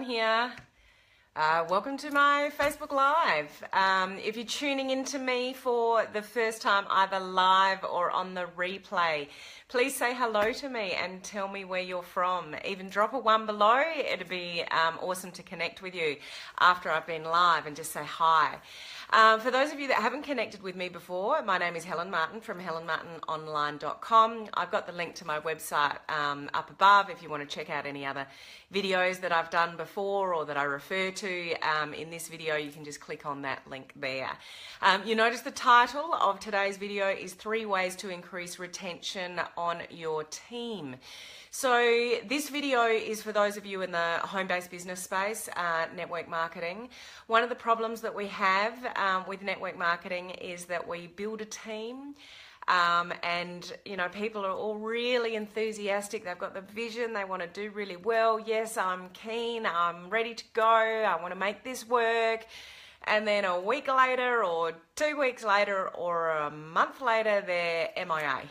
here. Welcome to my Facebook Live. If you're tuning into me for the first time, either live or on the replay, please say hello to me and tell me where you're from. Even drop a 1 below. It'd be awesome to connect with you after I've been live and just say hi. For those of you that haven't connected with me before, my name is Helen Martin from helenmartinonline.com. I've got the link to my website up above if you want to check out any other videos that I've done before or that I refer to in this video. You can just click on that link there. You notice the title of today's video is 3 ways to increase retention on your team. So this video is for those of you in the home-based business space, network marketing. One of the problems that we have with network marketing is that we build a team and people are all really enthusiastic. They've got the vision, they want to do really well. Yes, I'm keen, I'm ready to go, I want to make this work. And then a week later or 2 weeks later or a month later, they're MIA.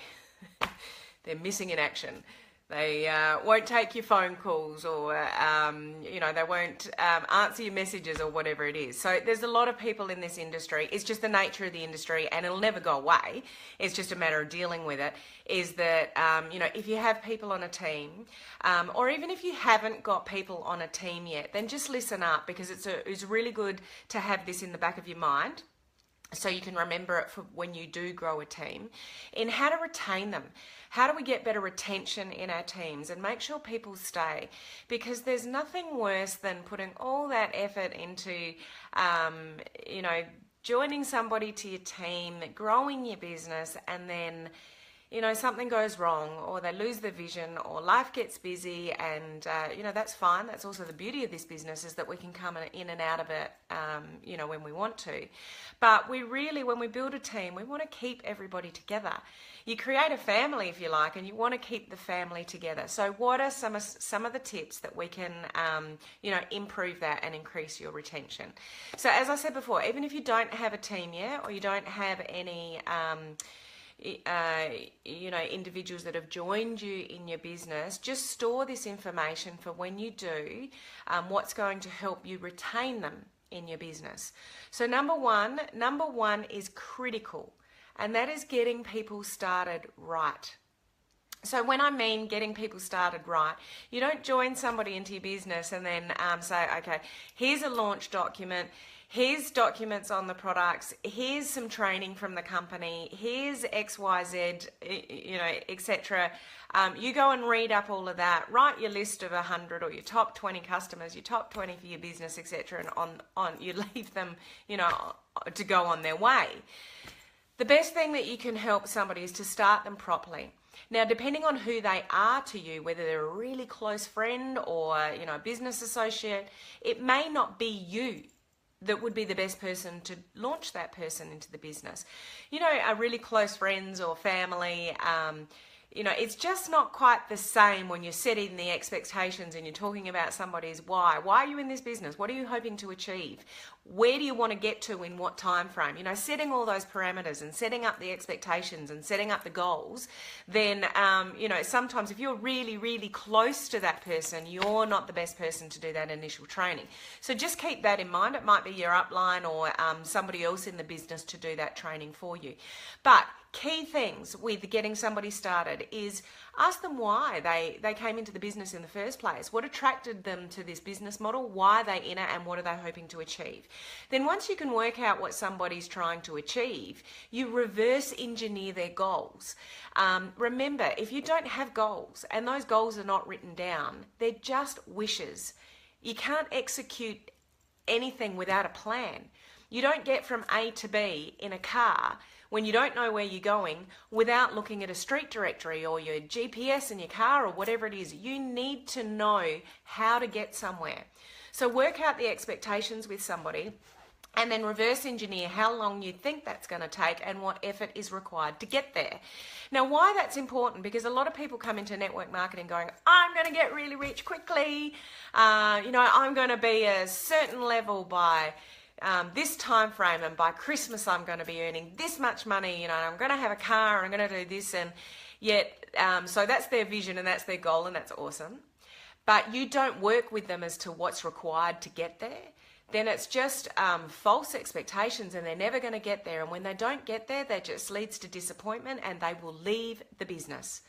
They're missing in action. They won't take your phone calls or, they won't answer your messages or whatever it is. So there's a lot of people in this industry. It's just the nature of the industry and it'll never go away. It's just a matter of dealing with it, is that, if you have people on a team or even if you haven't got people on a team yet, then just listen up, because it's really good to have this in the back of your mind, so you can remember it for when you do grow a team, in how to retain them. How do we get better retention in our teams and make sure people stay? Because there's nothing worse than putting all that effort into, joining somebody to your team, growing your business, and then something goes wrong, or they lose their vision, or life gets busy, and that's fine. That's also the beauty of this business, is that we can come in and out of it when we want to. But when we build a team, we want to keep everybody together. You create a family, if you like, and you want to keep the family together. So what are some of the tips that we can improve that and increase your retention? So as I said before, even if you don't have a team yet, or you don't have any individuals that have joined you in your business, just store this information for when you do, what's going to help you retain them in your business. So number one is critical, and that is getting people started right. So when I mean getting people started right, you don't join somebody into your business and then say, okay, here's a launch document, here's documents on the products, here's some training from the company, here's XYZ, etc. You go and read up all of that, write your list of 100 or your top 20 customers, your top 20 for your business, etc. And on you leave them, to go on their way. The best thing that you can help somebody is to start them properly. Now, depending on who they are to you, whether they're a really close friend or, a business associate, it may not be you that would be the best person to launch that person into the business. A really close friends or family, it's just not quite the same when you're setting the expectations and you're talking about somebody's why. Why are you in this business? What are you hoping to achieve? Where do you want to get to in what time frame? Setting all those parameters and setting up the expectations and setting up the goals, then, sometimes if you're really, really close to that person, you're not the best person to do that initial training. So just keep that in mind. It might be your upline or somebody else in the business to do that training for you. But key things with getting somebody started is ask them why they came into the business in the first place. What attracted them to this business model? Why are they in it, and what are they hoping to achieve? Then once you can work out what somebody's trying to achieve, you reverse engineer their goals. Remember, if you don't have goals and those goals are not written down, they're just wishes. You can't execute anything without a plan. You don't get from A to B in a car when you don't know where you're going without looking at a street directory or your GPS in your car or whatever it is. You need to know how to get somewhere. So work out the expectations with somebody and then reverse engineer how long you think that's going to take and what effort is required to get there. Now, why that's important, because a lot of people come into network marketing going, I'm going to get really rich quickly, I'm going to be a certain level by this time frame, and by Christmas I'm going to be earning this much money, and I'm going to have a car, and I'm going to do this, and yet, so that's their vision and that's their goal, and that's awesome. but you don't work with them as to what's required to get there, then it's just false expectations and they're never going to get there. And when they don't get there, that just leads to disappointment and they will leave the business.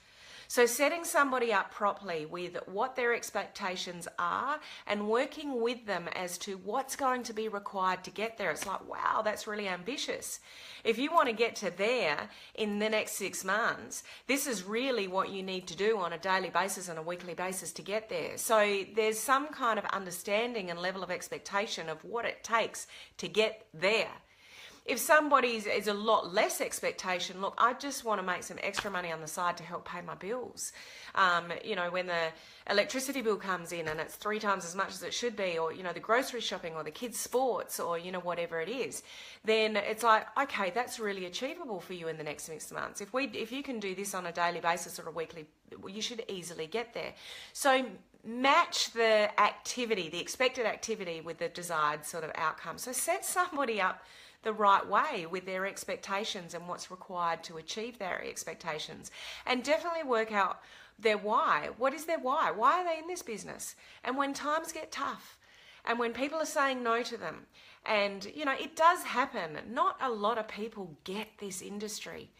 So setting somebody up properly with what their expectations are and working with them as to what's going to be required to get there. It's like, wow, that's really ambitious. If you want to get to there in the next 6 months, this is really what you need to do on a daily basis and a weekly basis to get there. So there's some kind of understanding and level of expectation of what it takes to get there. If somebody's is a lot less expectation, look, I just want to make some extra money on the side to help pay my bills. When the electricity bill comes in and it's 3 times as much as it should be, or, the grocery shopping or the kids' sports or, whatever it is, then it's like, okay, that's really achievable for you in the next 6 months. If you can do this on a daily basis or a weekly, you should easily get there. So match the activity, the expected activity with the desired sort of outcome. So set somebody up the right way with their expectations and what's required to achieve their expectations, and definitely work out their why. What is their why? Why are they in this business? And when times get tough and when people are saying no to them, and it does happen, not a lot of people get this industry.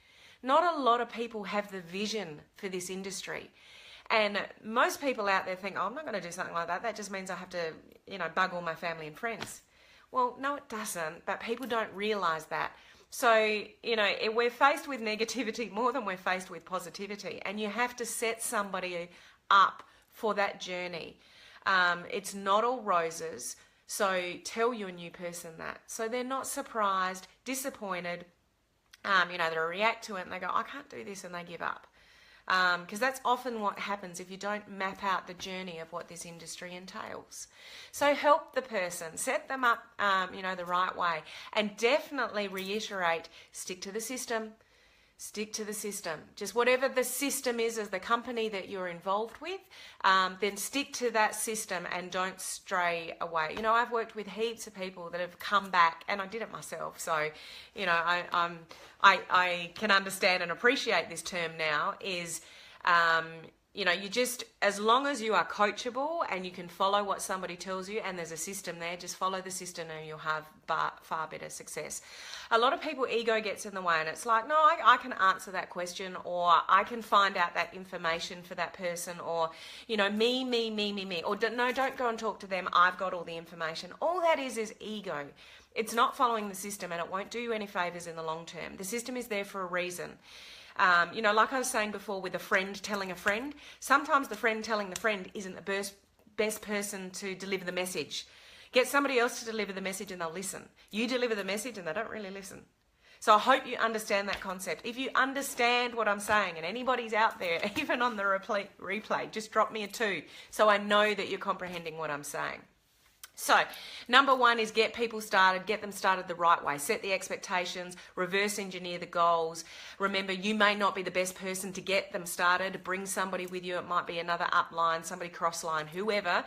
Not a lot of people have the vision for this industry. And most people out there think, oh, I'm not going to do something like that. That just means I have to, bug all my family and friends. Well, no, it doesn't, but people don't realise that. So, we're faced with negativity more than we're faced with positivity, and you have to set somebody up for that journey. It's not all roses, so tell your new person that. So they're not surprised, disappointed, they react to it and they go, I can't do this, and they give up. Because that's often what happens if you don't map out the journey of what this industry entails. So help the person, set them up, the right way, and definitely reiterate, stick to the system. Stick to the system. Just whatever the system is as the company that you're involved with, then stick to that system and don't stray away. I've worked with heaps of people that have come back, and I did it myself. So, I can understand and appreciate this term now is, you just, as long as you are coachable and you can follow what somebody tells you and there's a system there, just follow the system and you'll have far better success. A lot of people, ego gets in the way, and it's like, no, I can answer that question, or I can find out that information for that person, or, me, or no, don't go and talk to them. I've got all the information. All that is ego. It's not following the system, and it won't do you any favors in the long term. The system is there for a reason. Like I was saying before with a friend telling a friend, sometimes the friend telling the friend isn't the best person to deliver the message. Get somebody else to deliver the message and they'll listen. You deliver the message and they don't really listen. So I hope you understand that concept. If you understand what I'm saying, and anybody's out there, even on the replay, just drop me a 2 so I know that you're comprehending what I'm saying. So, number 1 is get people started, get them started the right way. Set the expectations, reverse engineer the goals. Remember, you may not be the best person to get them started. Bring somebody with you. It might be another upline, somebody crossline, whoever,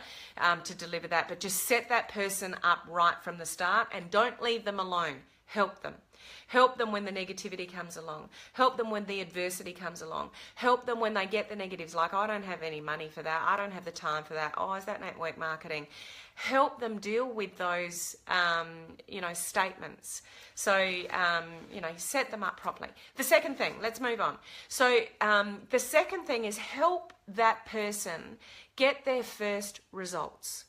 to deliver that. But just set that person up right from the start and don't leave them alone. Help them. Help them when the negativity comes along. Help them when the adversity comes along. Help them when they get the negatives, like, I don't have any money for that. I don't have the time for that. Oh, is that network marketing? Help them deal with those, statements. So, set them up properly. The second thing, let's move on. So, the second thing is help that person get their first results.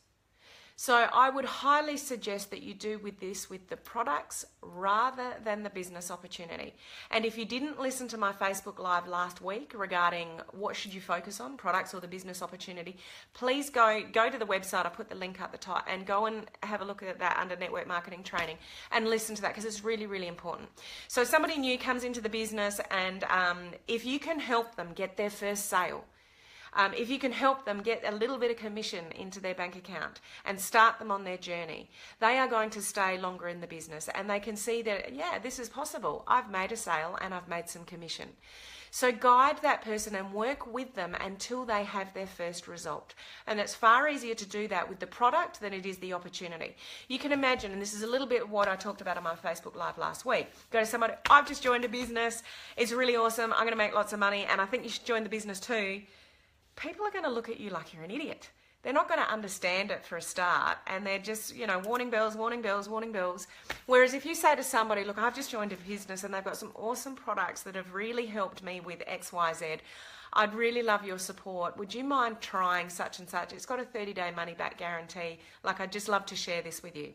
So I would highly suggest that you do with the products rather than the business opportunity. And if you didn't listen to my Facebook Live last week regarding what should you focus on, products or the business opportunity, please go to the website. I put the link up the top, and go and have a look at that under network marketing training and listen to that, because it's really, really important. So somebody new comes into the business, and if you can help them get their first sale, if you can help them get a little bit of commission into their bank account and start them on their journey, they are going to stay longer in the business, and they can see that, yeah, this is possible. I've made a sale and I've made some commission. So guide that person and work with them until they have their first result. And it's far easier to do that with the product than it is the opportunity. You can imagine, and this is a little bit of what I talked about on my Facebook Live last week. Go to somebody, I've just joined a business. It's really awesome. I'm going to make lots of money, and I think you should join the business too. People are going to look at you like you're an idiot. they're not going to understand it for a start, and they're just, you know, warning bells, warning bells, warning bells. Whereas if you say to somebody, look, I've just joined a business and they've got some awesome products that have really helped me with XYZ, I'd really love your support. Would you mind trying such and such? It's got a 30-day money-back guarantee. Like, I'd just love to share this with you.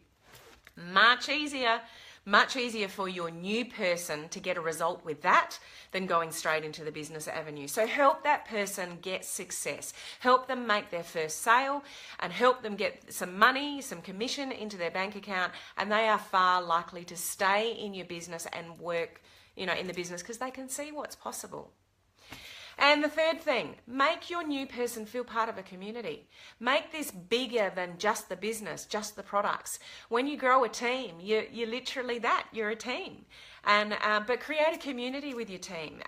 Much easier for your new person to get a result with that than going straight into the business avenue. So help that person get success. Help them make their first sale and help them get some money, some commission into their bank account, and they are far likely to stay in your business and work, you know, in the business because they can see what's possible. And the third thing, make your new person feel part of a community. Make this bigger than just the business, just the products. When you grow a team, you're literally that. You're a team. And but create a community with your team.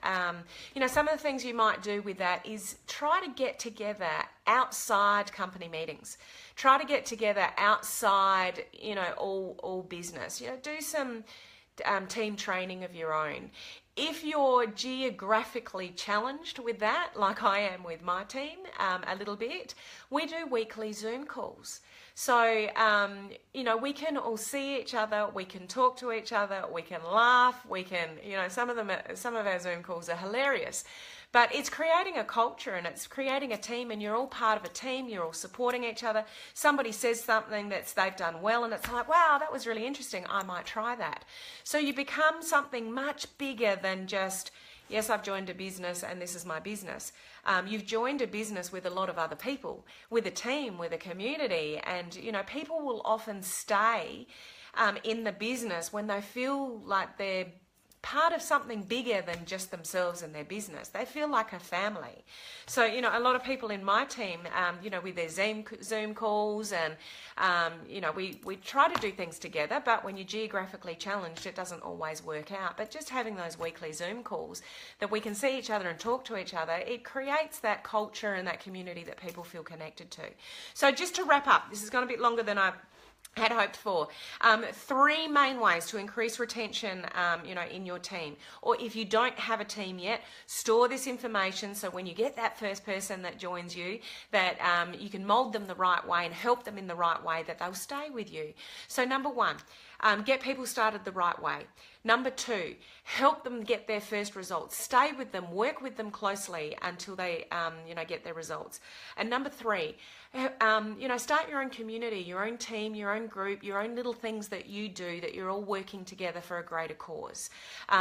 You know, some of the things you might do with that is try to get together outside company meetings. Try to get together outside, you know, all business. You know, do some team training of your own. If you're geographically challenged with that, like I am with my team a little bit, we do weekly Zoom calls. So, you know, we can all see each other, we can talk to each other, we can laugh, we can, you know, some of our Zoom calls are hilarious. But it's creating a culture and it's creating a team, and you're all part of a team, you're all supporting each other. Somebody says something that they've done well and it's like, wow, that was really interesting, I might try that. So you become something much bigger than just, yes, I've joined a business and this is my business. You've joined a business with a lot of other people, with a team, with a community, and, you know, people will often stay in the business when they feel like they're part of something bigger than just themselves and their business. They feel like a family. So, you know, a lot of people in my team, you know, with their Zoom calls and, you know, we try to do things together, but when you're geographically challenged, it doesn't always work out. But just having those weekly Zoom calls that we can see each other and talk to each other, it creates that culture and that community that people feel connected to. So just to wrap up, this has gone a bit longer than I had hoped for. 3 main ways to increase retention, you know, in your team. Or if you don't have a team yet, store this information so when you get that first person that joins you, that you can mold them the right way and help them in the right way, that they'll stay with you. So number 1, get people started the right way. Number 2, help them get their first results. Stay with them, work with them closely until they, you know, get their results. And number 3, you know, start your own community, your own team, your own group, your own little things that you do that you're all working together for a greater cause.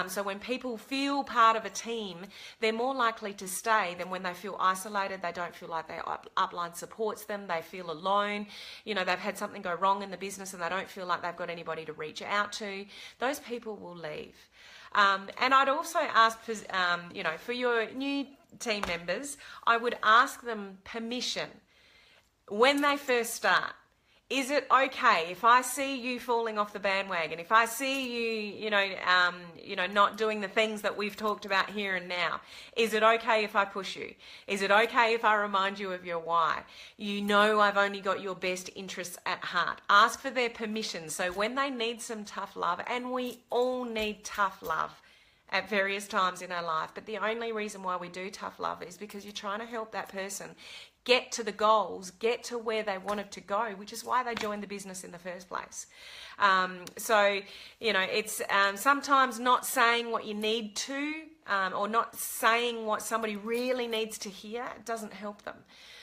So when people feel part of a team, they're more likely to stay than when they feel isolated. They don't feel like their upline supports them. They feel alone. You know, they've had something go wrong in the business and they don't feel like they've got anybody to reach out to. Those people will leave. And I'd also ask, you know, for your new team members, I would ask them permission when they first start. Is it okay if I see you falling off the bandwagon? If I see you, you know, not doing the things that we've talked about here and now? Is it okay if I push you? Is it okay if I remind you of your why? You know, I've only got your best interests at heart. Ask for their permission. So when they need some tough love, and we all need tough love at various times in our life, but the only reason why we do tough love is because you're trying to help that person get to the goals, get to where they wanted to go, which is why they joined the business in the first place. So, you know, it's sometimes not saying what you need to, or not saying what somebody really needs to hear doesn't help them.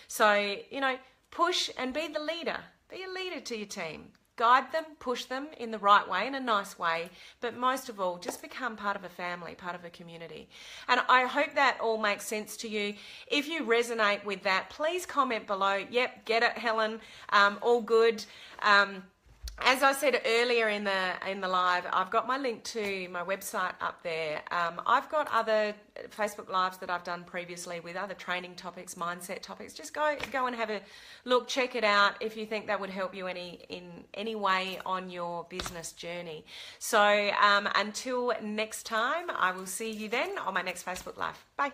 So, you know, push and be the leader. Be a leader to your team. Guide them, push them in the right way, in a nice way, but most of all, just become part of a family, part of a community. And I hope that all makes sense to you. If you resonate with that, please comment below. Yep, get it, Helen. All good. As I said earlier in the live, I've got my link to my website up there. I've got other Facebook Lives that I've done previously with other training topics, mindset topics. Just go and have a look, check it out if you think that would help you in any way on your business journey. So until next time, I will see you then on my next Facebook Live. Bye.